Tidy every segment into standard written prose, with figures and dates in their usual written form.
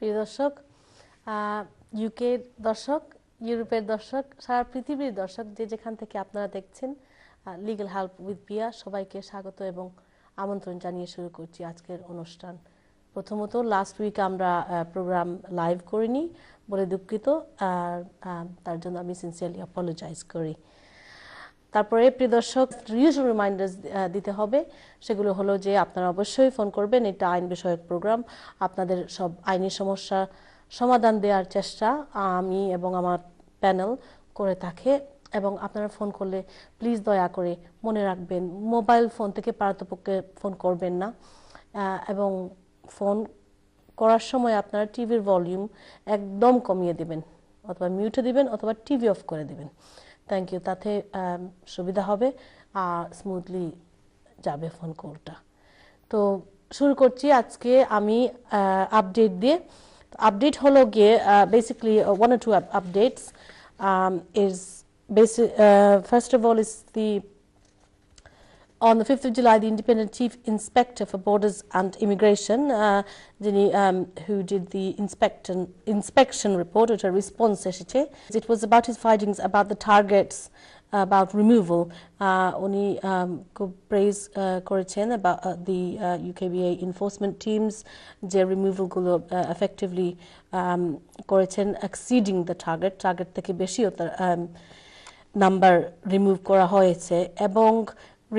প্রিয় দর্শক, ইউকের দর্শক, ইউরোপের দর্শক, সারা পৃথিবীর দর্শক যে যেখান থেকে আপনারা দেখছেন লিগ্যাল হেল্প উইথ পিয়া, সবাইকে স্বাগত এবং আমন্ত্রণ জানিয়ে শুরু করছি আজকের অনুষ্ঠান। প্রথমত লাস্ট উইক আমরা প্রোগ্রাম লাইভ করিনি বলে দুঃখিত, আর তার জন্য আমি সিনসিয়ারলি অ্যাপোলোজাইজ করি। তারপরে প্রিয় দর্শক, ইউজুয়াল রিমাইন্ডার্স দিতে হবে, সেগুলো হলো যে আপনারা অবশ্যই ফোন করবেন। এটা আইন বিষয়ক প্রোগ্রাম, আপনাদের সব আইনি সমস্যা সমাধান দেওয়ার চেষ্টা আমি এবং আমার প্যানেল করে থাকে। এবং আপনারা ফোন করলে প্লিজ দয়া করে মনে রাখবেন, মোবাইল ফোন থেকে পারতপক্ষে ফোন করবেন না, এবং ফোন করার সময় আপনারা টিভির ভলিউম একদম কমিয়ে দিবেন, অথবা মিউটে দিবেন, অথবা টিভি অফ করে দিবেন। থ্যাংক ইউ, তাতে সুবিধা হবে আর স্মুথলি যাবে ফোন কলটা। তো শুরু করছি আজকে আমি আপডেট দিয়ে। আপডেট হলো গিয়ে basically one or two updates is first of all is on the 5th of July, the Independent Chief Inspector for Borders and Immigration, who did the inspection report, or a response, it was about his findings about the targets about removal. Oni praise করেছেন about the UKBA enforcement teams, যে removal গুলো effectively করেছেন exceeding the target থেকে বেশিও number remove করা হয়েছে। এবং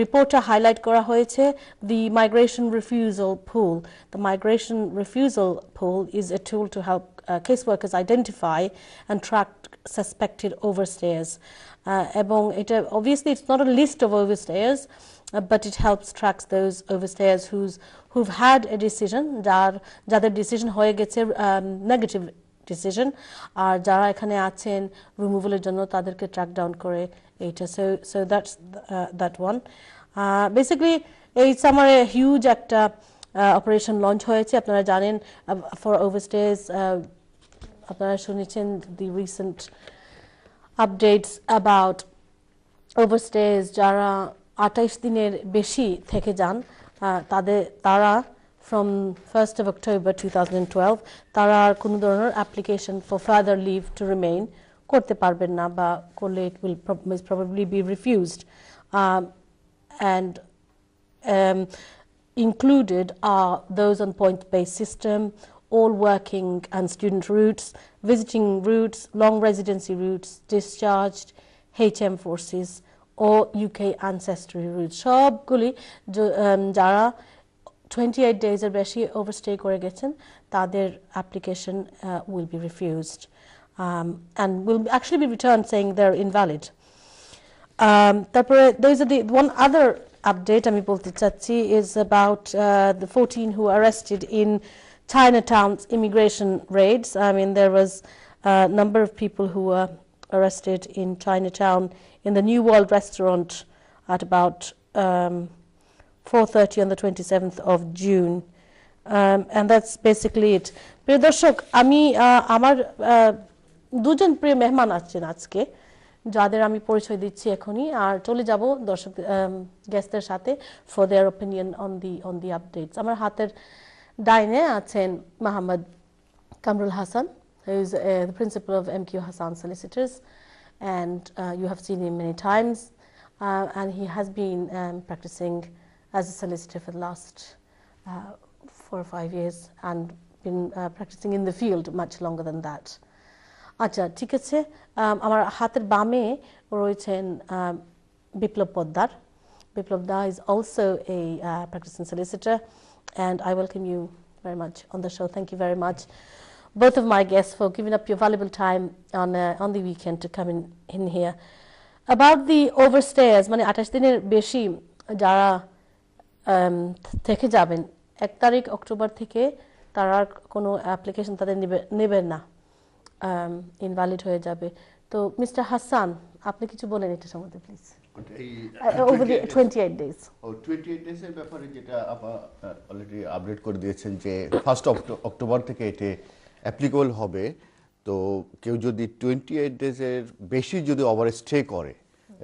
রিপোর্টে হাইলাইট করা হয়েছে the migration refusal pool. The migration refusal pool is a tool to help caseworkers identify and track suspected overstayers. এবং এটা obviously it's not a list of overstayers, but it helps track those overstayers who've had a decision, যাদের decision হয়ে গেছে negative decision, আর যারা এখানে আছেন রিমুভালের জন্য তাদেরকে ট্র্যাক ডাউন করে এইটা। So that's that one. Basically এই সামারে হিউজ একটা অপারেশন লঞ্চ হয়েছে, আপনারা জানেন, ফর ওভারস্টেজ। আপনারা শুনেছেন দি রিসেন্ট আপডেটস অ্যাবাউট ওভারস্টেজ, যারা 28 দিনের বেশি থেকে যান, তারা from 1st of October 2012 তারা আর কোনো ধরনের application for further leave to remain করতে পারবেন না, বা করলে it will probably be refused. And included are those on point-based system, all working and student routes, visiting routes, long residency routes, discharged, HM forces or UK ancestry routes. সবগুলি যারা 28 days এর বেশি overstay করে গেছেন তাদের application will be refused, and will actually be returned saying they're invalid. তারপরে those are the one other update আমি বলতে চাচ্ছি is about the 14 who were arrested in Chinatown's immigration raids. I mean, there was a number of people who were arrested in Chinatown in the New World restaurant at about 4:30 on the 27th of June, and that's basically it. প্রিয় দর্শক, আমি আমার দুজন প্রিয় মেহমান আছেন আজকে, যাদের আমি পরিচয় দিচ্ছি এখনই, আর চলে যাব দর্শক গেস্টদের সাথে for their opinion on the updates. আমার হাতের ডাইনে আছেন Mohammad Kamrul Hasan, who is the principal of MQ Hassan Solicitors, and you have seen him many times, and he has been practicing as a solicitor for the last 4 or 5 years, and been practicing in the field much longer than that. আচ্ছা, ঠিক আছে। আমার হাতের বামে রয়েছেন বিপ্লব পোদ্দার। বিপ্লব দা is also a practicing solicitor, and I welcome you very much on the show. Thank you very much, both of my guests, for giving up your valuable time on the weekend to come in here. About the overstayers, মানে 28 দিনের বেশি যারা থেকে যাবেন, 1 তারিখ October থেকে তারা কোনো অ্যাপ্লিকেশন তাদের নেবেন না, ইনভ্যালিড হয়ে যাবে। তো মিস্টার হাসান, আপনি কিছু বলেন এটা সম্বন্ধে please. over the 28 days 28 days এর ব্যাপারে যেটা আপা অলরেডি আপডেট করে দিয়েছেন যে 1st অক্টোবর থেকে এটা অ্যাপ্লিকেবল হবে। তো কেউ যদি 28 days এর বেশি যদি ওভারস্টে করে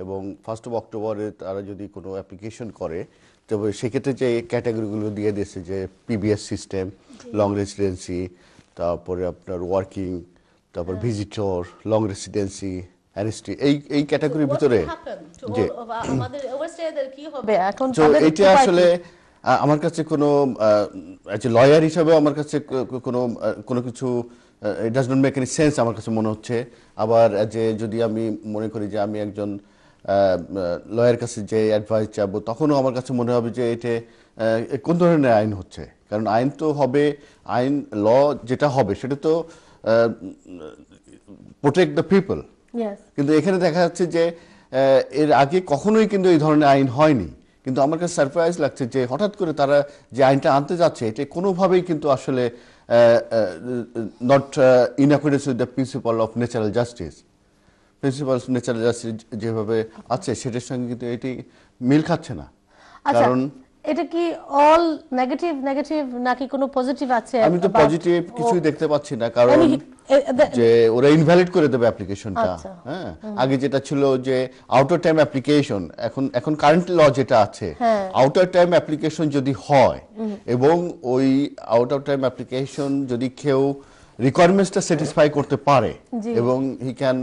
এবং 1st of অক্টোবরে তারা যদি কোনো অ্যাপ্লিকেশন করে, তবে সেক্ষেত্রে যে ক্যাটাগরিগুলো দিয়ে দিয়েছে যে পিবিএস সিস্টেম, লং রেসিডেন্সি, তারপরে আপনার ওয়ার্কিং, তারপর ভিজিটর, লং রেসিডেন্সি, অ্যারেস্টি, এই ক্যাটাগরির ভিতরে যে এটা আসলে আমার কাছে কোনো লয়ার হিসাবে আমার কাছে কোনো কিছু it does not make any sense আমার কাছে মনে হচ্ছে। আবার যে যদি আমি মনে করি যে আমি একজন লয়ার কাছে যে অ্যাডভাইস চাবো, তখনও আমার কাছে মনে হবে যে এটা কোন ধরনের আইন হচ্ছে। কারণ আইন তো হবে, আইন ল যেটা হবে সেটা তো প্রোটেক্ট দ্য পিপল। কিন্তু এখানে দেখা যাচ্ছে যে এর আগে কখনোই কিন্তু এই ধরনের আইন হয়নি। কিন্তু আমার কাছে সারপ্রাইজ লাগছে যে হঠাৎ করে তারা যে আইনটা আনতে যাচ্ছে এটা কোনোভাবেই কিন্তু আসলে not in accordance with the principal of natural justice. Principal of natural justice যেভাবে আছে সেটার সঙ্গে কিন্তু এটি মিল খাচ্ছে না। কারণ এটা কি অল নেগেটিভ নেগেটিভ নাকি কোনো পজিটিভ আছে? আমি তো পজিটিভ কিছুই দেখতে পাচ্ছি না, কারণ যে ওরা ইনভ্যালিড করে দেবে অ্যাপ্লিকেশনটা। হ্যাঁ, আগে যেটা ছিল যে আউটার টাইম অ্যাপ্লিকেশন, এখন কারেন্ট ল যেটা আছে, আউটার টাইম অ্যাপ্লিকেশন যদি হয় এবং ওই আউটার টাইম অ্যাপ্লিকেশন যদি কেউ রিকোয়ারমেন্টসটা স্যাটিসফাই করতে পারে এবং he can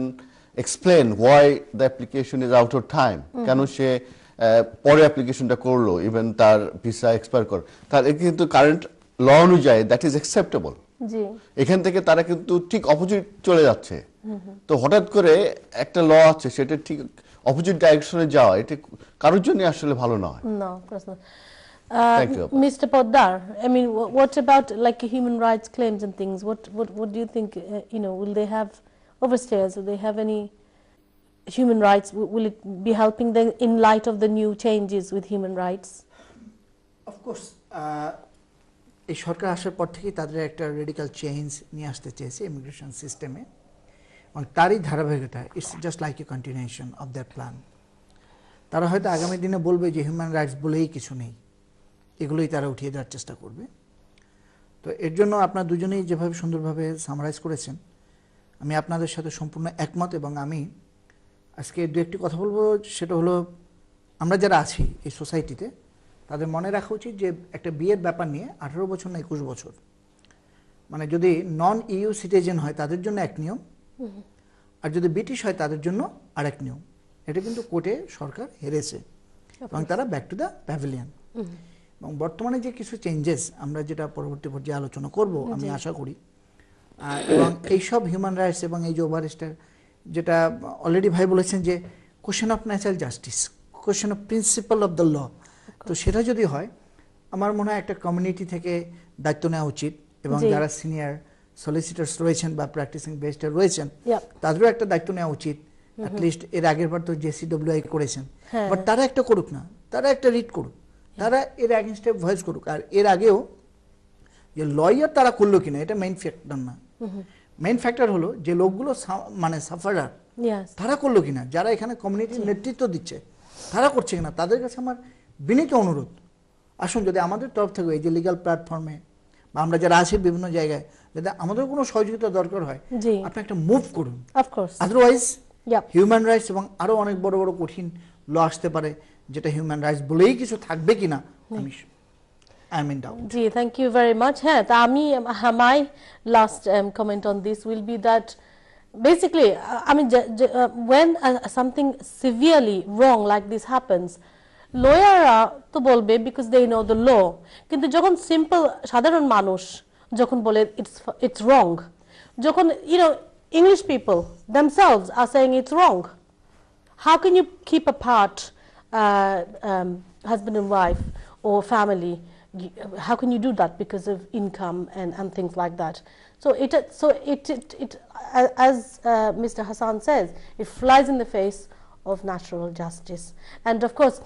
explain why the application is out of time, কেন সে পরে অ্যাপ্লিকেশনটা করলো, ইভেন তার ভিসা এক্সপায়ার করে, তার কিন্তু কারেন্ট ল অনুযায়ী দ্যাট ইজ অ্যাকসেপ্টেবল। এখান থেকে তারা কিন্তু ঠিক অপোজিট চলে যাচ্ছে। তো হঠাৎ করে একটা ল আছে সেটা ঠিক অপোজিট ডাইরেকশনে যাওয়া, এটা কারোর জন্য আসলে ভালো নয়। Mr. Poddar, I mean, what about like human rights claims and things? What do you think? Will they have overstayers? Will they have any human rights? Will it be helping them in light of the new changes with human rights? Of course. এই সরকার আসার পর থেকেই তাদের একটা radical change নিয়ে আসতে চেয়েছে immigration সিস্টেমে, এবং তারই ধারাবাহিকতা। It's just like a continuation of that plan. তারা হয়তো আগামী দিনে বলবে যে হিউম্যান রাইটস বলেই কিছু নেই, এগুলোই তারা উঠিয়ে দেওয়ার চেষ্টা করবে। তো এর জন্য আপনারা দুজনেই যেভাবে সুন্দরভাবে সামারাইজ করেছেন, আমি আপনাদের সাথে সম্পূর্ণ একমত। এবং আমি আজকে দু একটি কথা বলবো, সেটা হলো আমরা যারা আছি এই সোসাইটিতে তাদের মনে রাখা উচিত যে একটা বিয়ের ব্যাপার নিয়ে 18 বছর না 21 বছর, মানে যদি নন ইউ সিটিজেন হয় তাদের জন্য এক নিয়ম, আর যদি ব্রিটিশ হয় তাদের জন্য আরেক নিয়ম। এটা কিন্তু কোর্টে সরকার হেরেছে এবং তারা ব্যাক টু দ্য প্যাভিলিয়ন। এবং বর্তমানে যে কিছু চেঞ্জেস আমরা যেটা পরবর্তী পর্যায়ে আলোচনা করব আমি আশা করি, এবং এইসব হিউম্যান রাইটস এবং এই যে ওভারস্টের যেটা অলরেডি ভাই বলেছেন যে question of natural justice, question of principle of the law, তো সেটা যদি হয় আমার মনে হয় একটা কমিউনিটি থেকে দায়িত্ব নেওয়া উচিত, এবং যারা সিনিয়র সলিসিটার্স রয়েছেন বা প্র্যাকটিসিং বেস্টার রয়েছেন তাদেরও একটা দায়িত্ব নেওয়া উচিত। অ্যাটলিস্ট এর আগের বার তো জেসিডব্লিউআই করেছেন, বাট তারা একটা করুক না, তারা একটা রিড করুক, তারা এর এগেইনস্টে ভয়েস করুক। আর এর আগেও যে লয়ার তারা করলো কিনা এটা মেইন ফ্যাক্টর না, মেইন ফ্যাক্টর হলো যে লোকগুলো মানে সাফারার তারা করলো কিনা, যারা এখানে কমিউনিটির নেতৃত্ব দিচ্ছে তারা করছে কিনা। তাদের কাছে আমার বিনীত অনুরোধ, আসুন যদি আমাদের তরফ থেকে এই যে লিগ্যাল প্ল্যাটফর্মে বা আমরা যারা আছি বিভিন্ন জায়গায় যদি আমাদের কোনো সহযোগিতা দরকার হয় আপনি একটা মুভ করুন। আদারওয়াইজ হিউম্যান রাইটস এবং আরো অনেক বড় বড় কঠিন ল আসতে পারে যেটা হিউম্যান রাইটস বলেই কিছু থাকবে কিনা আমি I am in doubt. Ji, thank you very much. My last comment on this will be that basically, when something severely wrong like this happens, lawyer to bolbe because they know the law. Kintu jokhon simple sadharon manush jokhon bole it's wrong. Jokhon English people themselves are saying it's wrong. How can you keep apart husband and wife or family? How can you do that because of income and things like that? So as Mr. Hassan says, it flies in the face of natural justice. And of course,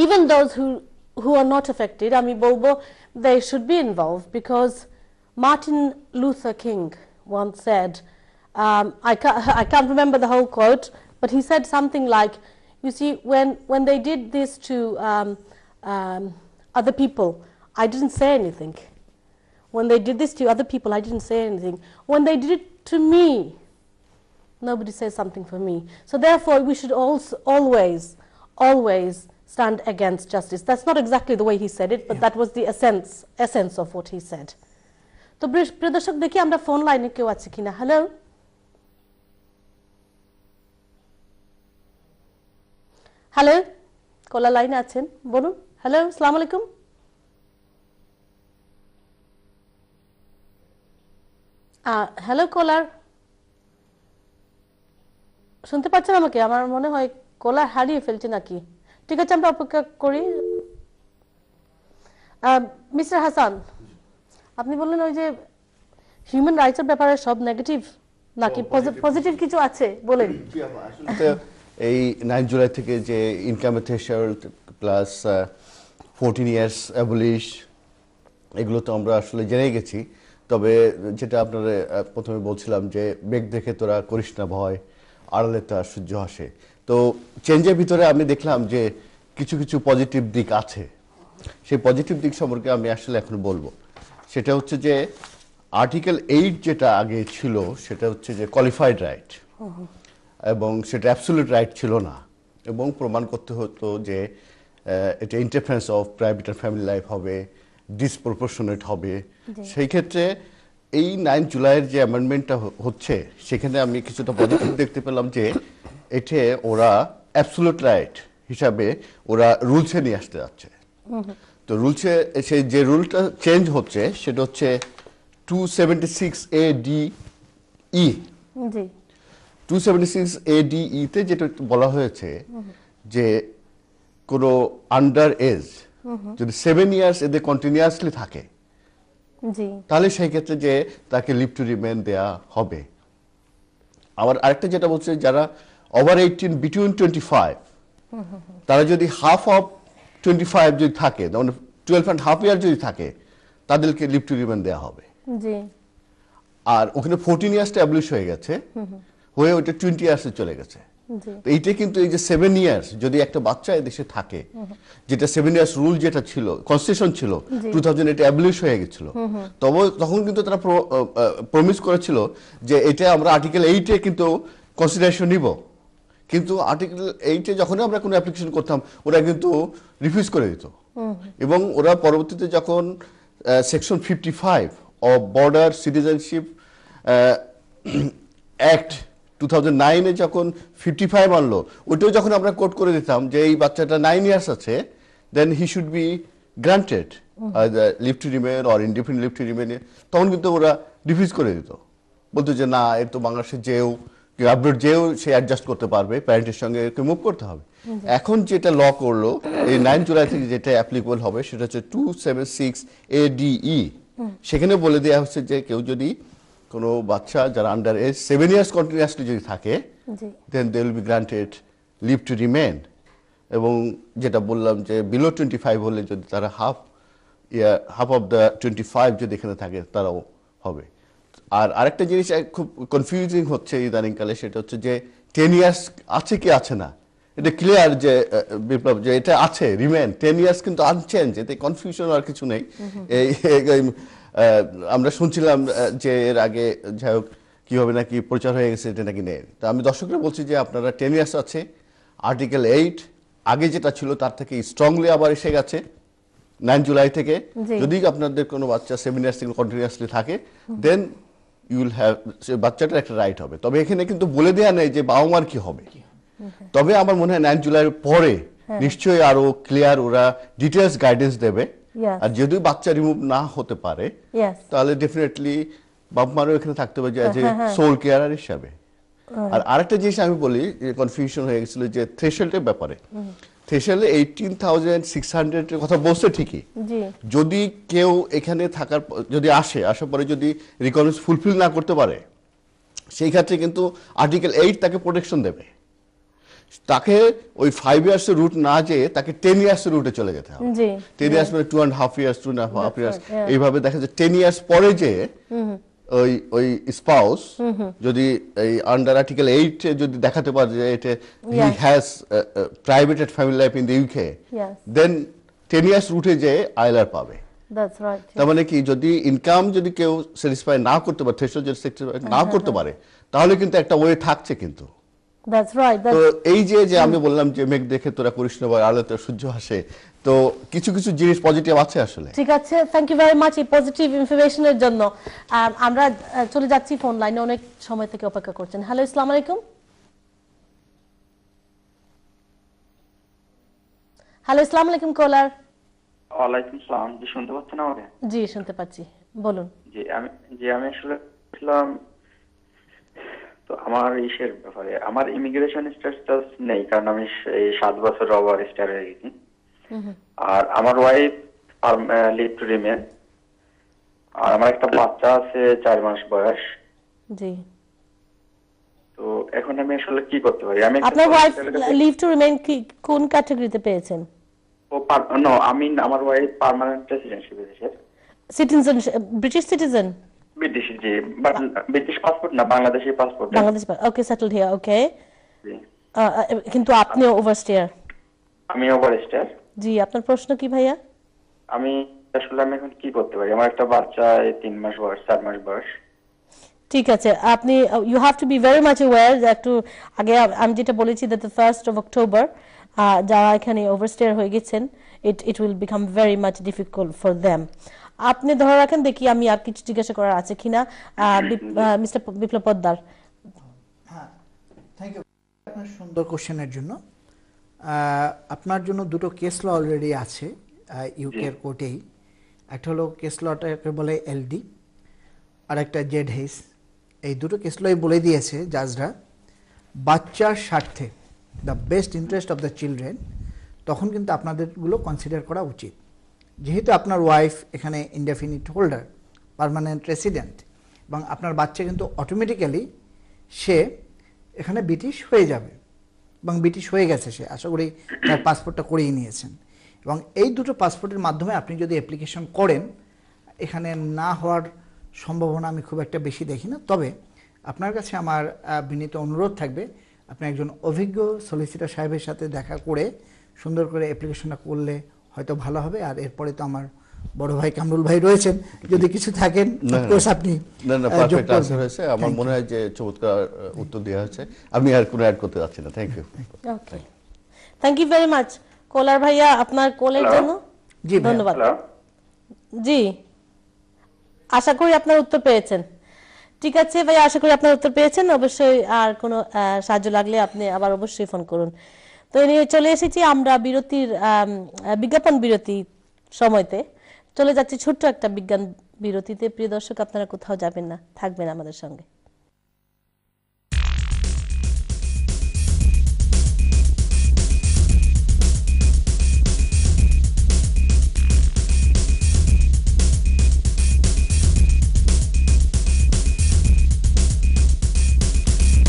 even those who are not affected, Ami Bolbo, they should be involved, because Martin Luther King once said, I can't remember the whole quote, but he said something like, you see, when they did this to other people, I didn't say anything. When they did this to other people, I didn't say anything. When they did it to me, nobody says something for me. So therefore, we should also always stand against justice. That's not exactly the way he said it, but that was the essence of what he said. তো প্রিয় দর্শক, দেখি আমরা phone লাইনে কেউ আছে কিনা। Hello hello, কলার লাইনে আছেন, বলুন। হ্যালো, আসসালামু আলাইকুম। হ্যালো কলার, শুনতে পাচ্ছেন আমাকে? আমার মনে হয় কলার হারিয়ে ফেলছে নাকি। ঠিক আছে, আমরা অপেক্ষা করি। মিস্টার হাসান, আপনি বললেন ওই যে হিউম্যান রাইটসের ব্যাপারে সব নেগেটিভ নাকি পজিটিভ কিছু আছে, বলেন। এই 9 জুলাই থেকে যে income threshold plus 14 years abolish, এগুলো তো আমরা আসলে জেনে গেছি। তবে যেটা আপনারা প্রথমে বলছিলাম যে বেগ দেখে তোরা করিস না ভয়, আড়ালে তার সূর্য হাসে। তো চেঞ্জের ভিতরে আমি দেখলাম যে কিছু কিছু পজিটিভ দিক আছে। সেই পজিটিভ দিক সম্পর্কে আমি আসলে এখন বলবো। সেটা হচ্ছে যে আর্টিকেল 8 যেটা আগে ছিল সেটা হচ্ছে যে কোয়ালিফাইড রাইট, এবং সেটা অ্যাবসলিউট রাইট ছিল না, এবং প্রমাণ করতে হতো যে এটা interference of private and family life হবে, ডিসপ্রপোর্শনেট হবে। সেই ক্ষেত্রে এই 9 জুলাইয়ের যে অ্যামেন্ডমেন্টটা হচ্ছে সেখানে আমি কিছুটা পজিটিভ দেখতে পেলাম যে এতে ওরা অ্যাবসলিউট রাইট হিসাবে ওরা রুলসে নিয়ে আসতে যাচ্ছে। তো রুলসে সেই যে রুলটা চেঞ্জ হচ্ছে সেটা হচ্ছে 276ADE। 276ADE তে যেটা বলা হয়েছে যে কোনো আন্ডার এজ যদি 7 ইয়ার্স এদের কন্টিনিউয়াসলি থাকে তাহলে সেই ক্ষেত্রে যে তাকে লিভ টু রিমেইন দেয়া হবে। আবার আরেকটা যেটা বলছে যারা ওভার 18 বিটুইন 25, তারা যদি হাফ অফ 25 যদি থাকে, মানে 12.5 ইয়ার যদি থাকে, তাদেরকে লিভ টু রিমেইন দেয়া হবে। আর ওখানে 14 ইয়ার্সটা অ্যাবলিশ হয়ে গেছে, হয়ে ওটা 20 ইয়ার্সে চলে গেছে। তো এইটা কিন্তু এই যে 7 ইয়ার্স যদি একটা বাচ্চা এদেশে থাকে, যেটা 7 ইয়ার্স রুল যেটা ছিল, কনস্টিটিউশন ছিল 2000 এটা অ্যাবলিশ হয়ে গেছিল, তবে তখন কিন্তু তারা প্রমিস করেছিল যে এটা আমরা আর্টিকেল 8 এ কিন্তু কনসিডারেশন নিব। কিন্তু আর্টিকেল 8 এ যখন আমরা কোনো অ্যাপ্লিকেশন করতাম ওরা কিন্তু রিফিউজ করে দিত, এবং ওরা পরবর্তীতে যখন section 55 of border citizenship act 2009 এ যখন 55 আনলো, ওইটাও যখন আমরা কোট করে দিতাম যে এই বাচ্চাটা 9 ইয়ার্স আছে, then he should be granted leave to remain or indefinite leave to remain, তখন কিন্তু ওরা রিফিউজ করে দিত, বলতো যে না এর তো বাংলাদেশে যেও আপডেট যেও সে অ্যাডজাস্ট করতে পারবে, প্যারেন্টের সঙ্গে মুভ করতে হবে। এখন যেটা ল করলো এই 9 জুলাই থেকে যেটা অ্যাপ্লিকেবল হবে সেটা হচ্ছে 276ADE। সেখানে বলে দেওয়া হচ্ছে যে কেউ যদি কোনো বাচ্চা যারা আন্ডার এজ 7 ইয়ার্স কন্টিনিউয়াসলি যদি থাকে, then they will be granted leave to remain. এবং যেটা বললাম যে বিলো 25 হলে যদি তারা হাফ অফ দ্য 25 যদি এখানে থাকে তারাও হবে। আর আরেকটা জিনিস খুব কনফিউজিং হচ্ছে ইদানিংকালে, সেটা হচ্ছে যে 10 ইয়ার্স আছে কি আছে না, এটা ক্লিয়ার যে বিপ্লব যে এটা আছে রিমেইন 10 ইয়ার্স কিন্তু আনচেঞ্জ, এতে কনফিউশন আর কিছু নেই। এই আমরা শুনছিলাম যে এর আগে যাই হোক কীভাবে নাকি প্রচার হয়ে গেছে এটা নাকি নেই। তো আমি দর্শকরা বলছি যে আপনারা 10 ইয়ার্স আছে, আর্টিকেল 8 আগে যেটা ছিল তার থেকে স্ট্রংলি আবার এসে গেছে 9 জুলাই থেকে। যদি আপনাদের কোনো বাচ্চা 7 ইয়ার্স থেকে কন্টিনিউয়াসলি থাকে, দেন ইউ উইল হ্যাভ, সে বাচ্চাটার একটা রাইট হবে। তবে এখানে কিন্তু বলে দেওয়া নেই যে বাবা মার কি হবে। তবে আমার মনে হয় 9 জুলাইয়ের পরে নিশ্চয়ই আরো ক্লিয়ার ওরা ডিটেলস গাইডেন্স দেবে। আর যদি বাচ্চা রিমুভ না হতে পারে তাহলে ডেফিনেটলি বাবা মারও এখানে থাকতে হবে যে সোল কেয়ারার হিসাবে। আর আরেকটা জিনিস আমি বলি, কনফিউশন হয়ে গেছিল যে থ্রেশহোল্ডের ব্যাপারে। থ্রেশহোল্ডে 18,600 এর কথা বলছে ঠিকই, যদি কেউ এখানে থাকার যদি আসার পরে যদি রিকোয়ারমেন্টস ফুলফিল না করতে পারে, সেই ক্ষেত্রে কিন্তু আর্টিকেল 8 তাকে প্রোটেকশন দেবে। তাকে ওই 5 ইয়ার্সের রুট না যেয়ে তাকে 10 ইয়ার্সের রুটে চলে যেতে হবে। 10 ইয়ার্স মানে 2.5 ইয়ার্স 2.5 ইয়ার্স, এইভাবে দেখা যায় 10 ইয়ার্স পরে যে ওই স্পাউস যদি এই আন্ডার আর্টিকেল 8 যদি দেখাতে পারে যে এটা he has private family life in the UK, then 10 years রুটে যে আইএলআর পাবে। তার মানে কি, যদি ইনকাম যদি কেউ স্যাটিসফাই না করতে পারে, থ্রেশহোল্ড যদি স্যাটিসফাই না করতে পারে, তাহলে কিন্তু একটা ওয়ে থাকছে। কিন্তু তো এই যে আমি বললাম যে মেঘ দেখে তোরা করিস না, আলো তোর সূর্য হাসে, তো কিছু কিছু জিনিস পজিটিভ আছে আসলে। ঠিক আছে, থ্যাংক ইউ ভেরি মাচ এই পজিটিভ ইনফরমেশনের জন্য। আমরা চলে যাচ্ছি ফোন লাইনে, অনেক সময় থেকে অপেক্ষা করছেন। হ্যালো, আসসালামু আলাইকুম। হ্যালো, আসসালামু আলাইকুম কলার। ওয়ালাইকুম সালাম। জি, শুনতে পাচ্ছেন আমাকে? জি, শুনতে পাচ্ছি, বলুন। আমি আসলে ছিলাম তো আমার ইসের ব্যাপারে, আমার ইমিগ্রেশন স্ট্যাটাস নেই, কারণ আমি এই 7 বছর ওভার স্টার হয়ে গেছি। আর আমার ওয়াইফ লিভ টু রিমেন, আর আমার একটা বাচ্চা আছে 4 মাস বয়স। জি, তো এখন আমি আসলে কি করতে পারি? আমি আপনার ওয়াইফ লিভ টু রিমেইন কি কোন ক্যাটাগরিতে পেয়েছেন? আমার ওয়াইফ পার্মানেন্ট রেসিডেন্সিপ দেশের সিটিজেন, ব্রিটিশ সিটিজেন? ব্রিটিশ, জি, ব্রিটিশ পাসপোর্ট না, Bangladeshi passport. Bangladesh, okay, settled here, okay. কিন্তু আপনি ওভারস্টেয়ার? আমি ওভারস্টেয়ার। জি, আপনার প্রশ্ন কি ভাইয়া? আমি এখন কি করতে পারি? আমার একটা বাচ্চা 3 মাস বয়স, 4 মাস বয়স। ঠিক আছে, আপনি you have to be very much aware যে একটু আগে আমি যেটা বলেছি that the 1st of October যারা এখানে ওভারস্টেয়ার হয়ে গেছেন, it will become very much difficult for them. আপনি ধরে রাখেন, দেখি আমি আর কিছু জিজ্ঞাসা করার আছে কিনা। মিস্টার বিপ্লব পোদ্দার। হ্যাঁ, থ্যাংক ইউ আপনার সুন্দর কোশ্চেনের জন্য। আপনার জন্য দুটো কেস ল অলরেডি আছে ইউকের কোর্টেই। একটা হলো কেস লটাকে বলে এলডি, আর একটা জেড হেইস। এই দুটো কেস লই বলে দিয়েছে জাজরা, বাচ্চার স্বার্থে, the best interest of the children, তখন কিন্তু আপনাদেরগুলো কনসিডার করা উচিত। যেহেতু আপনার ওয়াইফ এখানে ইনডেফিনিট হোল্ডার, পার্মানেন্ট রেসিডেন্ট, এবং আপনার বাচ্চা কিন্তু অটোমেটিক্যালি সে এখানে ব্রিটিশ হয়ে যাবে, এবং ব্রিটিশ হয়ে গেছে সে, আশা করি তার পাসপোর্টটা করিয়ে নিয়েছেন। এবং এই দুটো পাসপোর্টের মাধ্যমে আপনি যদি অ্যাপ্লিকেশন করেন, এখানে না হওয়ার সম্ভাবনা আমি খুব একটা বেশি দেখি না। তবে আপনার কাছে আমার বিনীত অনুরোধ থাকবে, আপনি একজন অভিজ্ঞ সলিসিটর সাহেবের সাথে দেখা করে সুন্দর করে অ্যাপ্লিকেশনটা করলে হয়তো ভালো হবে। আর এরপরে তো আমার বড় ভাই কামরুল ভাই রয়েছেন, যদি কিছু থাকেন অফকোর্স আপনি। না, পারফেক্ট আনসার হয়েছে। আমার মনে হয় যে চমৎকার উত্তর দেওয়া হয়েছে। আমি আর কোনো অ্যাড করতে যাচ্ছি না। Thank you. Okay, thank you very much caller ভাইয়া, আপনার কলের জন্য জি ধন্যবাদ। জি, আশা করি আপনার উত্তর পেয়েছেন। ঠিক আছে ভাই, আশা করি আপনার উত্তর পেয়েছেন। অবশ্যই আর কোনো সাহায্য লাগলে আপনি আবার অবশ্যই ফোন করুন। তো এই নিয়ে চলে এসেছি আমরা বিরতির বিজ্ঞাপন বিরতি সময়তে। চলে যাচ্ছি ছোট্ট একটা বিজ্ঞান বিরতিতে। প্রিয় দর্শক, আপনারা কোথাও যাবেন না, থাকবেন আমাদের সঙ্গে।